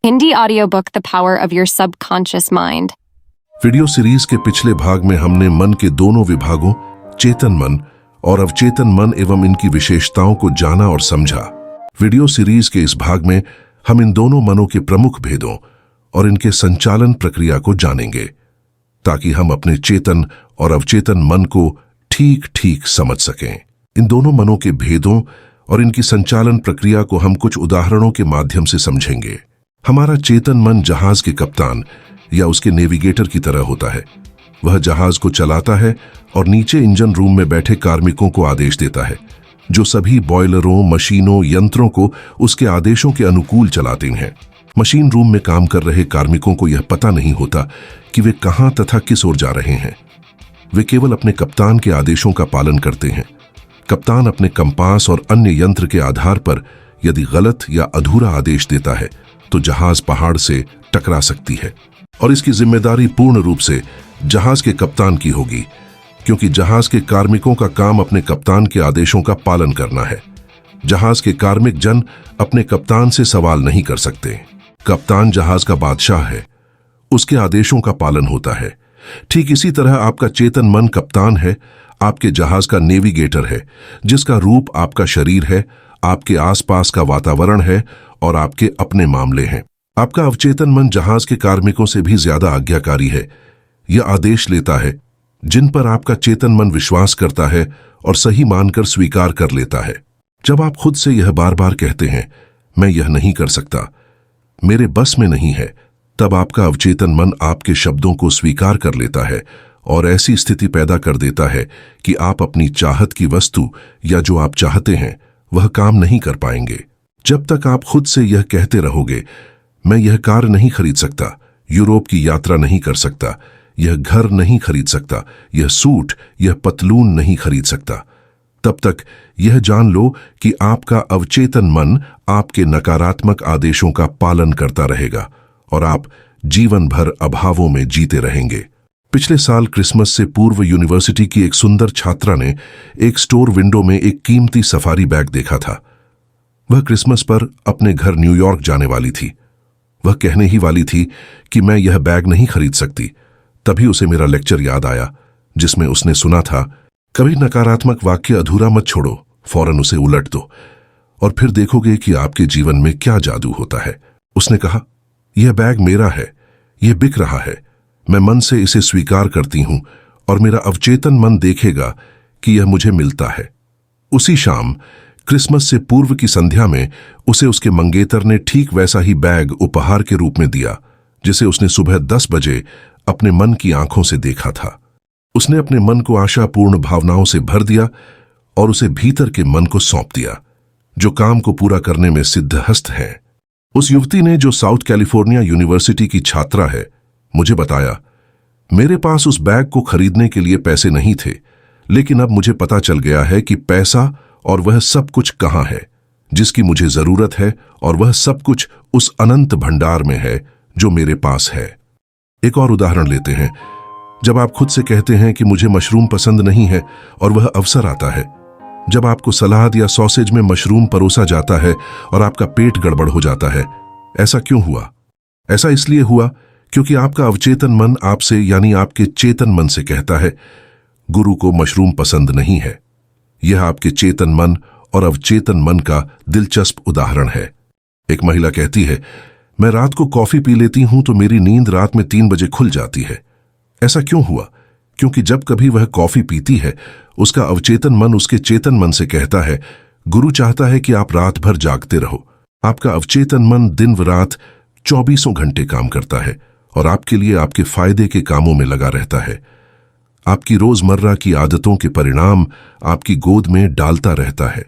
Hindi audiobook The Power of Your Subconscious Mind. Video series के पिछले भाग में हमने मन के दोनों विभागों चेतन मन और अवचेतन मन एवं इनकी विशेषताओं को जाना और समझा। वीडियो सीरीज के इस भाग में हम इन दोनों मनों के प्रमुख भेदों और इनके संचालन प्रक्रिया को जानेंगे ताकि हम अपने चेतन और अवचेतन मन को ठीक ठीक समझ सकें। इन दोनों मनों के भेदों और इनकी संचालन प्रक्रिया को हम कुछ उदाहरणों के माध्यम से समझेंगे। हमारा चेतन मन जहाज के कप्तान या उसके नेविगेटर की तरह होता है। वह जहाज को चलाता है और नीचे इंजन रूम में बैठे कार्मिकों को आदेश देता है, जो सभी बॉयलरों, मशीनों, यंत्रों को उसके आदेशों के अनुकूल चलाते हैं। मशीन रूम में काम कर रहे कार्मिकों को यह पता नहीं होता कि वे कहां तथा किस ओर जा रहे हैं। वे केवल अपने कप्तान के आदेशों का पालन करते हैं। कप्तान अपने कंपास और अन्य यंत्र के आधार पर यदि गलत या अधूरा आदेश देता है तो जहाज पहाड़ से टकरा सकती है और इसकी जिम्मेदारी पूर्ण रूप से जहाज के कप्तान की होगी, क्योंकि जहाज के कार्मिकों का काम अपने कप्तान के आदेशों का पालन करना है। जहाज के कार्मिक जन अपने कप्तान से सवाल नहीं कर सकते। कप्तान जहाज का बादशाह है, उसके आदेशों का पालन होता है। ठीक इसी तरह आपका चेतन मन कप्तान है, आपके जहाज का नेविगेटर है, जिसका रूप आपका शरीर है, आपके आसपास का वातावरण है और आपके अपने मामले हैं। आपका अवचेतन मन जहाज के कार्मिकों से भी ज्यादा आज्ञाकारी है। यह आदेश लेता है जिन पर आपका चेतन मन विश्वास करता है और सही मानकर स्वीकार कर लेता है। जब आप खुद से यह बार बार कहते हैं, मैं यह नहीं कर सकता, मेरे बस में नहीं है, तब आपका अवचेतन मन आपके शब्दों को स्वीकार कर लेता है और ऐसी स्थिति पैदा कर देता है कि आप अपनी चाहत की वस्तु या जो आप चाहते हैं वह काम नहीं कर पाएंगे। जब तक आप खुद से यह कहते रहोगे, मैं यह कार नहीं खरीद सकता, यूरोप की यात्रा नहीं कर सकता, यह घर नहीं खरीद सकता, यह सूट, यह पतलून नहीं खरीद सकता, तब तक यह जान लो कि आपका अवचेतन मन आपके नकारात्मक आदेशों का पालन करता रहेगा और आप जीवन भर अभावों में जीते रहेंगे। पिछले साल क्रिसमस से पूर्व यूनिवर्सिटी की एक सुंदर छात्रा ने एक स्टोर विंडो में एक कीमती सफारी बैग देखा था। वह क्रिसमस पर अपने घर न्यूयॉर्क जाने वाली थी। वह कहने ही वाली थी कि मैं यह बैग नहीं खरीद सकती। तभी उसे मेरा लेक्चर याद आया जिसमें उसने सुना था, कभी नकारात्मक वाक्य अधूरा मत छोड़ो, फौरन उसे उलट दो और फिर देखोगे कि आपके जीवन में क्या जादू होता है। उसने कहा, यह बैग मेरा है, यह बिक रहा है, मैं मन से इसे स्वीकार करती हूं और मेरा अवचेतन मन देखेगा कि यह मुझे मिलता है। उसी शाम क्रिसमस से पूर्व की संध्या में उसे उसके मंगेतर ने ठीक वैसा ही बैग उपहार के रूप में दिया जिसे उसने सुबह 10 बजे अपने मन की आंखों से देखा था। उसने अपने मन को आशापूर्ण भावनाओं से भर दिया और उसे भीतर के मन को सौंप दिया, जो काम को पूरा करने में सिद्धहस्त है। उस युवती ने, जो साउथ कैलिफोर्निया यूनिवर्सिटी की छात्रा है, मुझे बताया, मेरे पास उस बैग को खरीदने के लिए पैसे नहीं थे, लेकिन अब मुझे पता चल गया है कि पैसा और वह सब कुछ कहाँ है जिसकी मुझे जरूरत है, और वह सब कुछ उस अनंत भंडार में है जो मेरे पास है। एक और उदाहरण लेते हैं। जब आप खुद से कहते हैं कि मुझे मशरूम पसंद नहीं है और वह अवसर आता है, जब आपको सलाद या सॉसेज में मशरूम परोसा जाता है और आपका पेट गड़बड़ हो जाता है, ऐसा क्यों हुआ? ऐसा इसलिए हुआ क्योंकि आपका अवचेतन मन आपसे यानी आपके चेतन मन से कहता है, गुरु को मशरूम पसंद नहीं है। यह आपके चेतन मन और अवचेतन मन का दिलचस्प उदाहरण है। एक महिला कहती है, मैं रात को कॉफी पी लेती हूं तो मेरी नींद रात में 3 बजे खुल जाती है। ऐसा क्यों हुआ? क्योंकि जब कभी वह कॉफी पीती है, उसका अवचेतन मन उसके चेतन मन से कहता है, गुरु चाहता है कि आप रात भर जागते रहो। आपका अवचेतन मन दिन व रात 24 घंटे काम करता है और आपके लिए आपके फायदे के कामों में लगा रहता है। आपकी रोजमर्रा की आदतों के परिणाम आपकी गोद में डालता रहता है।